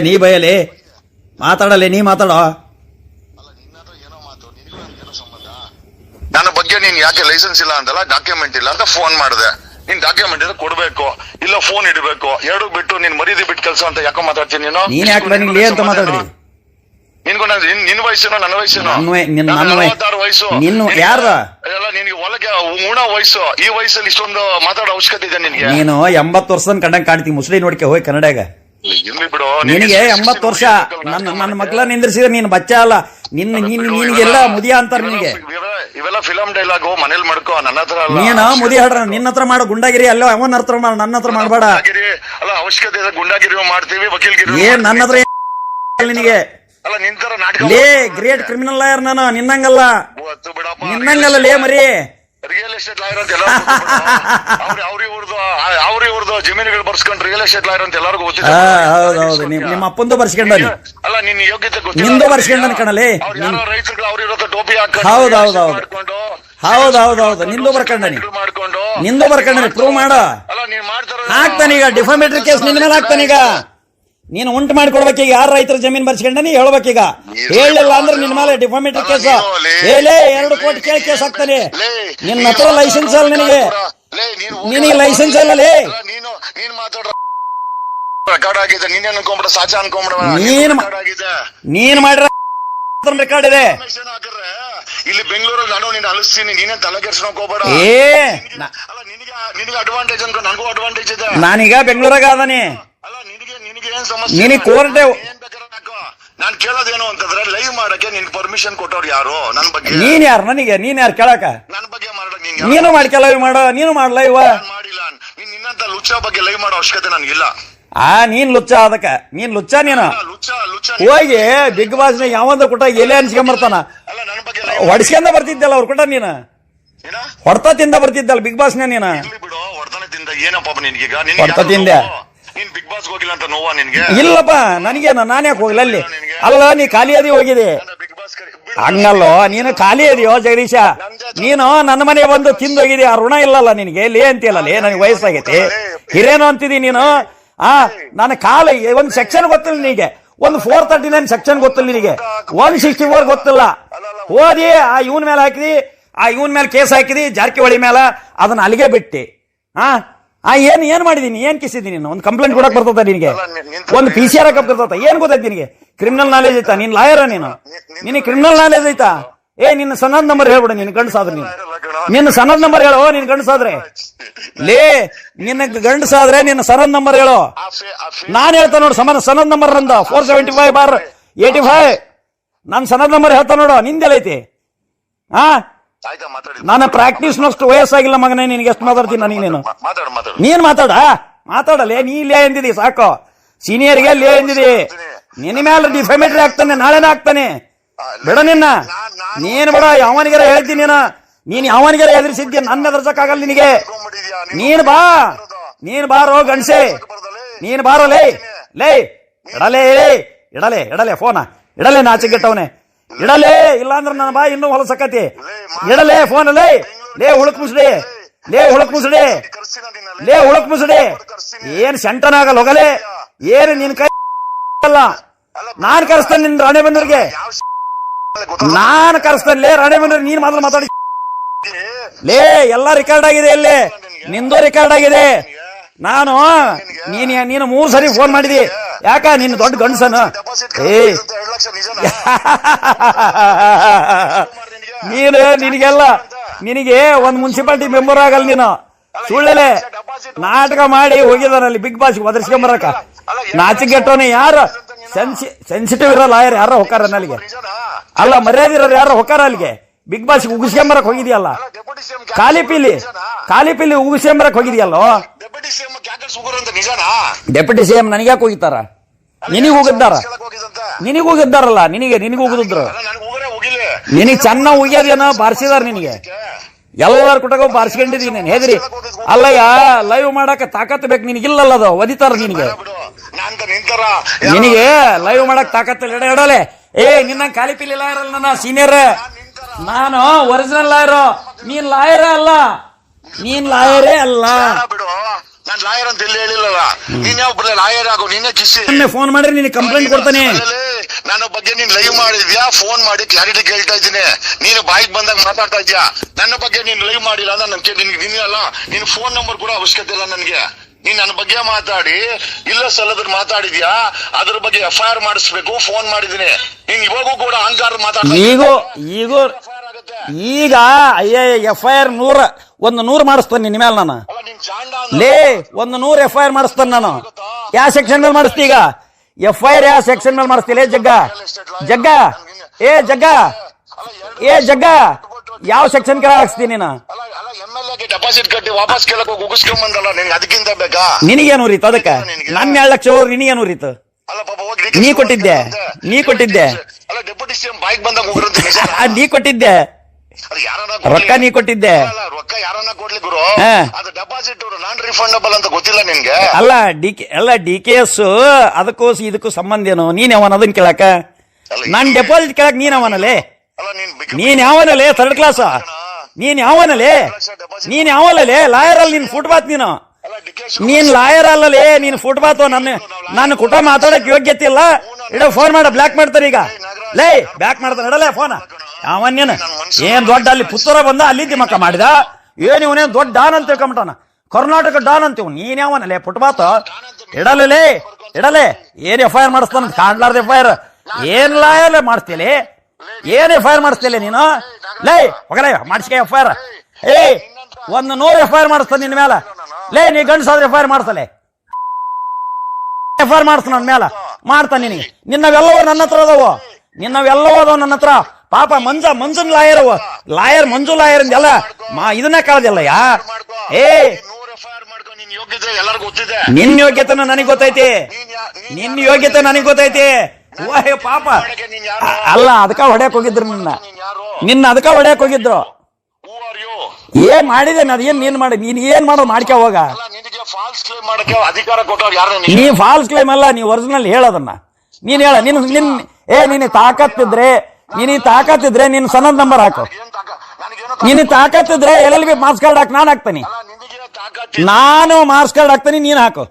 ನೀ ಬಯಲಿ ಮಾತಾಡಲಿ, ನೀ ಮಾತಾಡೋ. ನನ್ನ ಬಗ್ಗೆ ನೀನ್ ಯಾಕೆ ಲೈಸೆನ್ಸ್ ಇಲ್ಲ ಅಂತಲ್ಲ, ಡಾಕ್ಯುಮೆಂಟ್ ಇಲ್ಲ ಅಂತ ಫೋನ್ ಮಾಡಿದೆ. ನೀನ್ ಡಾಕ್ಯುಮೆಂಟ್ ಇದ್ರೆ ಕೊಡ್ಬೇಕು, ಇಲ್ಲ ಫೋನ್ ಇಡಬೇಕು. ಎರಡು ಬಿಟ್ಟು ನೀನ್ ಮರೀದಿ ಬಿಟ್ಟು ಕೆಲಸ ಅಂತ ಯಾಕೋ ಮಾತಾಡ್ತೀನಿ ನೀನು. ನೀನ್ ಯಾಕೆ ನನಗೆ ಅಂತ ಮಾತಾಡ್ರಿ? ನಿನ್ಗೂ ನಿನ್ ವಯಸ್ಸೇನೋ ನನ್ನ ವಯಸ್ಸೇನೋ? 46 ವಯಸ್ಸು. ನಿನ್ನ ಯಾರ ಎಲ್ಲ ನಿನ್ಗೆ ಒಳಗೆ ಉಣ ವಯಸ್ಸು. ಈ ವಯಸ್ಸಲ್ಲಿ ಇಷ್ಟೊಂದು ಮಾತಾಡೋ ಅವಶ್ಯಕತೆ ಇದೆ ನಿನ್ಗೆ? ನೀನು 80 ವರ್ಷದ ಕಂಡಂಗ್ ಕಾಣ್ತಿ. ಮುಸ್ಲಿಂ ನೋಡ್ಕೆ ಹೋಗಿ ಕನ್ನಡಾಗ. ಇರ್ಲಿ ಬಿಡು. ನಿನಗೆ 80 ವರ್ಷ. ನನ್ನ ಮಕ್ಕಳ ನಿಂದ್ರಿಸಿದ್ರೆ ನೀನ್ ಬಚ್ಚ ಅಲ್ಲ. ನಿನ್ಗೆಲ್ಲ ಮುದಿಯ ಅಂತಾರ ನಿನಗೆ. ಇವೆಲ್ಲ ಫಿಲಂ ಡೈಲಾಗು ಮನೇಲಿ ಮಾಡ್ಕೋ, ನನ್ನ ಹತ್ರ ನೀನ ಮುದಿ ಹಾಡ್ರ ನಿನ್ನ ಹತ್ರ ಮಾಡು. ಗುಂಡಾಗಿರಿ ಅಲ್ಲೋ ಅವನ ಹತ್ರ ಮಾಡ, ನನ್ನ ಹತ್ರ ಮಾಡ್ಬೇಡ. ಅಲ್ಲ ಅವಶ್ಯಕತೆ ಇದೆ, ಗುಂಡಾಗಿರಿ ಮಾಡ್ತೀವಿ, ವಕೀಲ್ಗಿರಿ ಏನ್ ನನ್ನ ಹತ್ರ ನಿನಗೆ ಅಲ್ಲ. ನಿಂತರ ನಾಟಕ ಲೇ ಗ್ರೇಟ್ ಕ್ರಿಮಿನಲ್ ಲಾಯರ್ ನಾನು. ನಿನ್ನಂಗಲ್ಲ, ನಿನ್ನಂಗಲ್ಲ ಲೇ ಮರಿ. ರಿಯಲ್ ಎಸ್ಟೇಟ್ ಲಾಯರ್ ಅಂತ ಅವ್ರಿವ್ರದ್ದು ಜಮೀನುಗಳು ಬರ್ಸ್ಕೊಂಡು ರಿಯಲ್ ಎಸ್ಟೇಟ್ ಲಾಯರ್ ಅಂತ ಎಲ್ಲರಿಗೂ ಗೊತ್ತಿದೆ. ಹೌದೌದು, ನಿಮ್ಮ ಅಪ್ಪಂದು ಬರ್ಸ್ಕೊಂಡನಿ. ಅಲ್ಲ ನಿನ್ನ ಯೋಗ್ಯತೆ ಗೊತ್ತಿಲ್ಲ. ನಿಂದು ಬರ್ಸ್ಕೊಂಡನ್ ಕಣಲೇ. ಯಾರೋ ರೈತರುಗಳು ಅವ್ರಿರೋ ಟೋಪಿ ಹಾಕೊಂಡು ಹೌದೌದು ನಿಂದು ಬರ್ಕೊಂಡನಿ. ಮಾಡ್ಕೊಂಡು ನಿಂದು ಬರ್ಕೊಂಡನಿ. ಪ್ರೂವ್ ಮಾಡ. ಅಲ್ಲ ನೀನ್ ಮಾಡ್ತಾರ ಹಾಕ್ತಾನೀಗ ಡಿಫಾಮೇಟರಿ ಕೇಸ್ ನಿನ್ನ ಮೇಲೆ ಹಾಕ್ತಾನೀಗ. ನೀನು ಉಂಟು ಮಾಡ್ಕೊಡ್ಬೇಕೀಗ. ಯಾರು ರೈತರ ಜಮೀನ್ ಬರ್ಸ್ಕೊಂಡನಿ ಹೇಳ್ಬೇಕೀಗ. ಹೇಳಿಲ್ಲ ಅಂದ್ರೆ ನಿನ್ನ ಮೇಲೆ ಡಿಫಾಮೇಟರಿ ಕೇಸ್. 2 ಕೋಟಿ ಕೇಳಿ ಕೇಸ್ ಹಾಕ್ತಾನೆ. ನಿನ್ನ ಹತ್ರ ಲೈಸೆನ್ಸ್ ಅಲ್ಲ ನಿನಗೆ. ನಿನಗೆ ಲೈಸೆನ್ಸ್ ಅಲ್ಲ ಲೇ. ನೀನ್ ಮಾತಾಡ ರೆಕಾರ್ಡ್ ಆಗಿದೆ. ನೀನ್ ಅನ್ಕೊಂಬಿಡ, ಸಾಚ ಅನ್ಕೊಂಬಿಡ. ನೀನ್ ಮಾಡಿರ ರೆಕಾರ್ಡ್ ಇದೆ ಇಲ್ಲಿ ಬೆಂಗಳೂರಲ್ಲಿ. ನಾನು ನೀನ್ ಅಲಿಸ್ತೀನಿ, ನೀನೇ ತಲೆ ಕೆಡ್ಸ್ಕೊಂಡ್ ಹೋಗ್ಬೇಡ. ಅಲ್ಲ ನಿನಗೆ ಅಡ್ವಾಂಟೇಜ್ ಅನ್ಕೊ, ನನಗೂ ಅಡ್ವಾಂಟೇಜ್ ಇದೆ. ನಾನೀಗ ಬೆಂಗಳೂರಾಗ ಅದಾನೆ. ಅಲ್ಲ ನಿನಗೆ ಏನ್ ಸಮಸ್ಯೆ? ನಿನಗೆ ಕೋರ್ಟ್ ನಾನ್ ಕೇಳೋದೇನು ಅಂತಂದ್ರೆ, ಲೈವ್ ಮಾಡಕ್ಕೆ ನಿನ್ ಪರ್ಮಿಷನ್ ಕೊಟ್ಟವ್ರು ಯಾರು? ನನ್ ಬಗ್ಗೆ ನೀನ್ ಯಾರು? ನೀನ್ ಯಾರು ಕೇಳಕ? ನನ್ ಬಗ್ಗೆ ಮಾಡಕ್ ನೀನು ಮಾಡ್ಕೆ ಲೈವ್ ಮಾಡೋ. ನೀನು ಮಾಡ ಲೈವ್. ಮಾಡಿಲ್ಲ. ನಿನ್ನಂತ ಲುಚ್ಚ ಬಗ್ಗೆ ಲೈವ್ ಮಾಡೋ ಅವಶ್ಯಕತೆ ನನ್ಗಿಲ್ಲ. ನೀನ್ ಲುಚ್ಚ ಅದಕ್ಕ. ನೀನ್ ಲುಚ್ಚ. ನೀನು ಲುಚ್ಚ ಹೋಗಿ ಬಿಗ್ ಬಾಸ್ ಯಾವಂದ ಕೊಟ್ಟ ಎಲೆ ಅನ್ಸ್ಕೊಂಬರ್ತಾನ. ಅಲ್ಲ ನನ್ನ ಬಗ್ಗೆ ಹೊಡ್ಸ್ಕೊಂಡ ಬರ್ತಿದ್ದಲ್ಲ ಅವ್ರು ಕೊಟ್ಟ. ನೀನು ಹೊಡ್ತ ತಿಂದ ಬರ್ತಿದ್ದಲ್ಲ ಬಿಗ್ ಬಾಸ್. ನೀನು ಬಿಡು, ಹೊಡ್ತಾನೆ ತಿಂದ ಏನಪ್ಪ ನಿನ್ಗೀಗ? ಹೊಡ್ತ ತಿಂದೆ. ನೀನ್ ಬಿಗ್ ಬಾಸ್ ಹೋಗಿಲ್ಲ ಅಂತ ನೋವಾ ನಿನ್ಗೆ? ಇಲ್ಲಪ್ಪ, ನನಗೇನು, ನಾನ್ಯಾಕೆ ಹೋಗ್ಲಿ ಅಲ್ಲಿ. ಅಲ್ಲ ನೀ ಖಾಲಿ ಅದಿ ಹೋಗಿದೆ. ಬಿಗ್ ಬಾಸ್ ಹಂಗಲ್ಲೋ, ನೀನು ಖಾಲಿ ಇದೆಯೋ ಜಗದೀಶ. ನೀನು ನನ್ನ ಮನೆ ಬಂದು ತಿಂದು ಹೋಗಿದಿ. ಆ ಋಣ ಇಲ್ಲಲ್ಲ ನಿನಗೆ. ಲೇ ಅಂತಿಲ್ಲ ಲೇ. ನನಗೆ ವಯಸ್ಸಾಗೈತಿ. ಹಿರೇನು ಅಂತಿದಿ ನೀನು. ನನ್ನ ಕಾಲ ಒಂದು ಸೆಕ್ಷನ್ ಗೊತ್ತಿಲ್ಲ ನಿನಗೆ. ಒಂದು 439 ಸೆಕ್ಷನ್ ಗೊತ್ತಿಲ್ಲ ನಿನಗೆ. 164 ಗೊತ್ತಿಲ್ಲ. ಓದಿ ಇವನ್ ಮೇಲೆ ಹಾಕಿದಿ. ಇವನ್ ಮೇಲೆ ಕೇಸ್ ಹಾಕಿದಿ, ಜಾರಕಿಹೊಳಿ ಮೇಲೆ. ಅದನ್ನ ಅಲ್ಲಿಗೆ ಬಿಟ್ಟಿ. ಏನ್ ಮಾಡಿದೀನಿ? ಏನ್ ಕಿಸಿದೀನಿ? ನೀನು ಒಂದು ಕಂಪ್ಲೇಂಟ್ ಕೊಡಕ್ ಬರ್ತದ ನಿನಗೆ? ಒಂದು PCR ಹಾಕಕ್ ಬರ್ತದ? ಏನ್ ಗೊತ್ತೈತಿ ನಿನಗೆ? ಕ್ರಿಮಿನಲ್ ನಾಲೆಜ್ ಐತಾ? ನೀನ್ ಲಾಯರ ನೀನು? ನಿನಗೆ ಕ್ರಿಮಿನಲ್ ನಾಲೆಜ್ ಐತಾ? ನಿನ್ನ ಸನದ್ ನಂಬರ್ ಹೇಳ್ಬಿಡ. ನೀನ್ ಗಂಡಸಾದ್ರೆ ನಿನ್ನ ಸನದ್ ನಂಬರ್ ಹೇಳೋ. ನೀನ್ ಗಂಡಸಾದ್ರೆ ಲೇ, ನಿನ್ನ ಗಂಡಸಾದ್ರೆ ನಿನ್ನ ಸನದ್ ನಂಬರ್ ಹೇಳೋ. ನಾನ್ ಹೇಳ್ತಾ ನೋಡು ಸನದ್ ನಂಬರ್ ನಂದ 475/85. ನಾನ್ ಸನದ್ ನಂಬರ್ ಹೇಳ್ತಾ ನೋಡು. ನಿಂದೆಲ್ಲೈತಿ? ನನ್ನ ಪ್ರಾಕ್ಟೀಸ್ನಷ್ಟು ವಯಸ್ಸಾಗಿಲ್ಲ ಮಗನೇ. ನಿನ್ಗೆ ಎಷ್ಟು ಮಾತಾಡ್ತೀನಿ ನನಗೆ? ನೀನ್ ಮಾತಾಡಲೇ. ನೀ ಲೇ ಎಂದಿದಿ ಸಾಕು. ಸೀನಿಯರ್ಗೆ ಲೇ ಎಂದಿದಿ. ನಿನ್ನ ಮೇಲೆ ಡಿಫಾಮೇಟರಿ ಆಗ್ತಾನೆ, ನಾಳೆನೇ ಆಗ್ತಾನೆ. ಬಿಡ ನಿನ್ನ. ನೀನ್ ಬಿಡ. ಯಾವನಿಗಾರ ಹೇಳ್ತೀನಿ ನೀನ್ ಯಾವನಿಗಾರ ಎದುರಿಸಿದ್ಯ. ನನ್ನ ಎದುರ್ಸಕ್ಕಾಗಲ್ಲ ನಿನಗೆ. ನೀನ್ ಬಾರೋ ಗಂಡ್ಸೆ. ನೀನ್ ಬಾರೋ ಲೇ. ಇಡಲೇ ಫೋನ ಇಡಲೇ. ನಾಚಿಗೆಟ್ಟವನೆ ಇಡಲೇ. ಇಲ್ಲಾಂದ್ರೆ ನನ್ನ ಬಾ ಇನ್ನೂ ಹೊಲಸಕತಿ. ಇಡಲೇ ಫೋನ್. ಲೇ ಹುಳಕ್ ಮುಸುಡಿ. ಏನ್ ಸೆಂಟನಾಗಲ್ಲ ಹೋಗಲೇ. ಏನು ನಿನ್ ಕೈ ಅಲ್ಲ. ನಾನ್ ಕರೆಸ್ತೇನೆ ನಿನ್ ರಾಣೆಬೆನ್ನೂರಿಗೆ. ನಾನ್ ಕರೆಸ್ತೇನೆ ಲೇ ರಾಣೆಬೆನ್ನೂರ್. ನೀನ್ ಮಾತ್ರ ಮಾತಾಡಿ ಲೇ. ಎಲ್ಲ ರೆಕಾರ್ಡ್ ಆಗಿದೆ ಇಲ್ಲಿ. ನಿಂದು ರೆಕಾರ್ಡ್ ಆಗಿದೆ. ನೀನು 3 ಸರಿ ಫೋನ್ ಮಾಡಿದಿ. ಯಾಕ? ನಿನ್ನ ದೊಡ್ಡ ಗಂಡಸನ. ನಿನಗೆಲ್ಲ ನಿನಗೆ ಒಂದ್ ಮುನ್ಸಿಪಾಲಿಟಿ ಮೆಂಬರ್ ಆಗಲ್ಲ ನೀನು. ಸುಳ್ಳಲೆ ನಾಟಕ ಮಾಡಿ ಹೋಗಿದಾನಲ್ಲಿ ಬಿಗ್ ಬಾಸ್ ಒದರ್ಸ್ಕೊಂಬರಕ. ನಾಚಿಗೆಟ್ಟವನೇ. ಯಾರು ಸೆನ್ಸಿಟಿವ್ ಇರೋ ಲಾಯರ್ ಯಾರ ಹೊಕ್ಕಾರ ಅಲ್ಲಿಗೆ? ಅಲ್ಲ ಮರ್ಯಾದೆ ಇರೋರು ಯಾರ ಹೊಕ್ಕಾರ ಅಲ್ಲಿಗೆ? ಬಿಗ್ ಬಾಸ್ ಉಗಿಸ್ಕೊಂಬರಕ್ ಹೋಗಿದ್ಯಲ್ಲ. ಖಾಲಿ ಪಿಲಿ ಉಗಿಸ್ಕೊಂಬರಕ್ ಹೋಗಿದ್ಯಲ್ಲೋ. Deputy CM ನನಗ್ಯಾಕೆ ಹೋಗಿತ್ತಾರ? ನಿನಗ್ ಹೋಗಿದ್ದಾರಲ್ಲ. ನಿನಗೆ ಹೋಗಿದ್ರು. ನಿನಗ್ ಚೆನ್ನಾಗ್ ಹೋಗ್ಯದೇನೋ ಬಾರಿಸಿದಾರ. ನಿನಗೆ ಎಲ್ಲಾರು ಕುಟಗ ಬಾರಿಸ್ಕೊಂಡಿದೀನಿ ನೀನ್. ಹೆದ್ರಿ ಅಲ್ಲಯ್ಯ. ಲೈವ್ ಮಾಡಕ ತಾಕತ್ ಬೇಕು ನಿನಗಿಲ್ಲಲ್ಲ. ಅದು ಒದಿತಾರ ನಿನಗೆ. ಲೈವ್ ಮಾಡಕ್ ತಾಕತ್ತಿಲ್ಲ. ಇಡಲೆ. ನಿನ್ನ ಖಾಲಿ ಪಿಲಿ ಲಾಯರ್ ಅಲ್ಲ. ನನ್ನ ಸೀನಿಯರ್. ನಾನು ಒರಿಜಿನಲ್ ಲಾಯರ್. ನೀನ್ ಲಾಯರೇ ಅಲ್ಲ. ನಾನ್ ಲಾಯರ್ ಅಂತ ಎಲ್ಲಿ ಹೇಳಿಲ್ಲಲ್ಲ. ನೀನ್ ಯಾವ ಲಾಯರ್ ಆಗೋ, ನೀನೇ ಕಿಸಿ. ಫೋನ್ ಮಾಡ್ರಿ ನಿನಗೆ ಕಂಪ್ಲೇಂಟ್ ಕೊಡ್ತಾನೆ. ನನ್ನ ಬಗ್ಗೆ ನೀನ್ ಲೈವ್ ಮಾಡಿದ್ಯಾ, ಫೋನ್ ಮಾಡಿ ಕ್ಲಾರಿಟಿ ಕೇಳ್ತಾ ಇದ್ದೀನಿ. ನೀನು ಬಾಯಿಗೆ ಬಂದಾಗ ಮಾತಾಡ್ತಾ ಇದ್ಯಾ. ನನ್ನ ಬಗ್ಗೆ ನೀನ್ ಲೈವ್ ಮಾಡಿಲ್ಲ ಅಂದ್ರೆ ನಿನ್ಗೆ ಅಲ್ಲ, ನಿನ್ ಫೋನ್ ನಂಬರ್ ಕೂಡ ಅವಶ್ಯಕತೆ ಇಲ್ಲ ನನ್ಗೆ. ನೀನ್ ನನ್ನ ಬಗ್ಗೆ ಮಾತಾಡಿ ಇಲ್ಲ ಸಲ್ಲದ್ರ ಮಾತಾಡಿದ್ಯಾ, ಅದ್ರ ಬಗ್ಗೆ FIR ಮಾಡಿಸ್ಬೇಕು. ಫೋನ್ ಮಾಡಿದೀನಿ. ನೀನ್ ಇವಾಗೂ ಕೂಡ ಅಹಂಕಾರ ಈಗ FIR 100 ಮಾಡಿಸ್ತಾನೆ ನಿನ್ನ ಮೇಲೆ ನಾನು. ಲೇ 100 FIR ಮಾಡಿಸ್ತಾನೆ ನಾನು. ಯಾವ ಸೆಕ್ಷನ್ ಮೇಲೆ ಮಾಡಿಸ್ತಿ ಈಗ? FIR ಯಾವ ಸೆಕ್ಷನ್ ಮೇಲೆ ಮಾಡಿಸ್ತಿಲ್ಲ? ಜಗ್ಗ ಯಾವ ಸೆಕ್ಷನ್ ಕೆಳಗೆ ಹಾಕ್ಸ್ತೀನಿ ನೀನು? ಡೆಪಾಸಿಟ್ ಕಟ್ಟಿ ವಾಪಸ್ ಕೇಳಕ್ ಹೋಗಿ ಉಗಿಸ್ಕೊಂಡ್ ಬಂದಲ್ಲ, ನಿನ್ಗೆ ಅದಕ್ಕಿಂತ ಬೇಕಾ? ನಿನಗೇನು ಉರಿತು ಅದಕ್ಕೆ? ನನ್ನ 2 ಲಕ್ಷ ನಿನಗೇನು ಉರಿತು? ನೀ ಕೊಟ್ಟಿದ್ದೆ ಅಲ್ಲ ಡೆಪ್ಯೂಟಿ CM ಬಾಯಿಗೆ ಬಂದಾಗ ಹೋಗ್ರಂತ ನೀ ಕೊಟ್ಟಿದ್ದೆ ರೊಕ್ಕ, ನೀ ಕೊಟ್ಟಿದ್ದೆ ರೊಕ್ಕ. ಯಾರನ್ನ ಕೊಡ್ಲಿ ಗುರು, ಅದು ಡೆಪಾಸಿಟ್ ನಾನ್ ರಿಫಂಡಬಲ್ ಅಂತ ಗೊತ್ತಿಲ್ಲ ನಿನ್ಗೆ? ಅಲ್ಲ DKS ಅದಕ್ಕೂ ಇದಕ್ಕೂ ಸಂಬಂಧ ಏನು? ನೀನ್ ಯಾವನ ಅದನ್ನ ಕೇಳಕ? ನಾನ್ ಡೆಪಾಸಿಟ್ ಕೇಳಕ್ ನೀನ್ ಅವನಲ್ಲೇ? ನೀನ್ ಯಾವನಲ್ಲೇ? 3rd ಕ್ಲಾಸ್ ನೀನ್ ಯಾವನಲ್ಲೇ? ಲಾಯರ್ ಅಲ್ಲಿ ನೀನ್ ಫುಟ್ಪಾತ್ ನೀನ್ ಲಾಯರ್ ಅಲ್ಲಲೇ, ನೀನ್ ಫುಟ್ಪಾತ್. ನನ್ನ ಕುಟುಂಬ ಮಾತಾಡಕ್ ಯೋಗ್ಯತೆ ಇಲ್ಲ. ಫೋನ್ ಮಾಡ, ಬ್ಲಾಕ್ ಮಾಡ್ತಾರೆ ಈಗ. ಲೇ ಬ್ಯಾಕ್ ಮಾಡ್ತಾನೆ, ಇಡಲೇ ಫೋನ್. ಅವನ್ನೇನು ಏನ್ ದೊಡ್ಡ ಅಲ್ಲಿ ಪುತ್ತೂರ ಬಂದ ಅಲ್ಲಿದ್ದಿ ಮಕ್ಕ ಮಾಡಿದ ಏನ್ ಇವನೇನ್ ದೊಡ್ಡ ಡಾನ್ ಅಂತ ತಿಳ್ಕೊಂಬಿಟ್ಟಾನ, ಕರ್ನಾಟಕ ಡಾನ್ ಅಂತೀವ್. ನೀನ್ ಯಾವನಲ್ಲೇ ಪುಟ್ಪಾತ್? ಇಡಲೇ ಏನ್ FIR ಮಾಡಿಸ್ತಾನ? ಕಾಣ್ಲಾರ್ದ FIR ಏನ್ ಲಾಯರ್ ಮಾಡಿಸ್ತೀಲಿ? ಏನ್ FIR ಮಾಡಿಸ್ತಿಲ್ಲ ನೀನು? ಲೇ ಹೋಗಲೇ ಮಾಡಿಸ್ಕೆ FIR. 100 FIR ಮಾಡಿಸ್ತಾನೆ ನಿನ್ ಮೇಲೆ. ಲೇ ನೀ ಗಂಡಸಾದ್ರೆ FIR ಮಾಡಿಸಲೇ? FIR ಮಾಡಿಸ್ತಾನ ನನ್ನ ಮೇಲೆ, ಮಾಡ್ತಾನೆ ನಿನಗೆ. ನಿನ್ನವೆಲ್ಲವೂ ನನ್ನ ಹತ್ರ ಅದಾವು, ನನ್ನ ಹತ್ರ. ಪಾಪ ಮಂಜುನ್ ಲಾಯರ್ ಮಂಜು ಲಾಯರ್ ಎಲ್ಲ ಇದನ್ನ ಕಳ್ದಿಲ್ಲ. ನಿನ್ನ ಯೋಗ್ಯತೆ ನನಗೆ ಗೊತ್ತೈತಿ, ಪಾಪ ಅಲ್ಲ ಅದಕ್ಕ ಹೊಡ್ಯಾಕ್ ಹೋಗಿದ್ರು ನಿನ್ನ ಅದಕ್ಕ ಹೊಡ್ಯಾಕ್ ಹೋಗಿದ್ರು. ಏನ್ ಮಾಡಿದೆ ಅದೇನ್ ನೀನ್ ಮಾಡಿ? ನೀನ್ ಏನ್ ಮಾಡೋದು ಮಾಡ್ಕ ಹೋಗ. ನೀ ಫಾಲ್ಸ್ ಕ್ಲೇಮ್ ಅಲ್ಲ, ನೀ ಒರಿಜಿನಲ್ ಹೇಳೋದನ್ನ ನೀನ್ ಹೇಳ. ನೀನ್ ತಾಕತ್ತಿದ್ರೆ ನಿನ್ ಸನದ್ ನಂಬರ್ ಹಾಕು. ನೀನ್ ತಾಕತ್ತಿದ್ರೆ LLB ಮಾರ್ಕ್ಸ್ ಕಾರ್ಡ್ ಹಾಕಿ ನಾನು ಹಾಕ್ತೀನಿ. ನಾನು ಮಾರ್ಕ್ಸ್ ಕಾರ್ಡ್ ಹಾಕ್ತೀನಿ, ನೀನ್ ಹಾಕು.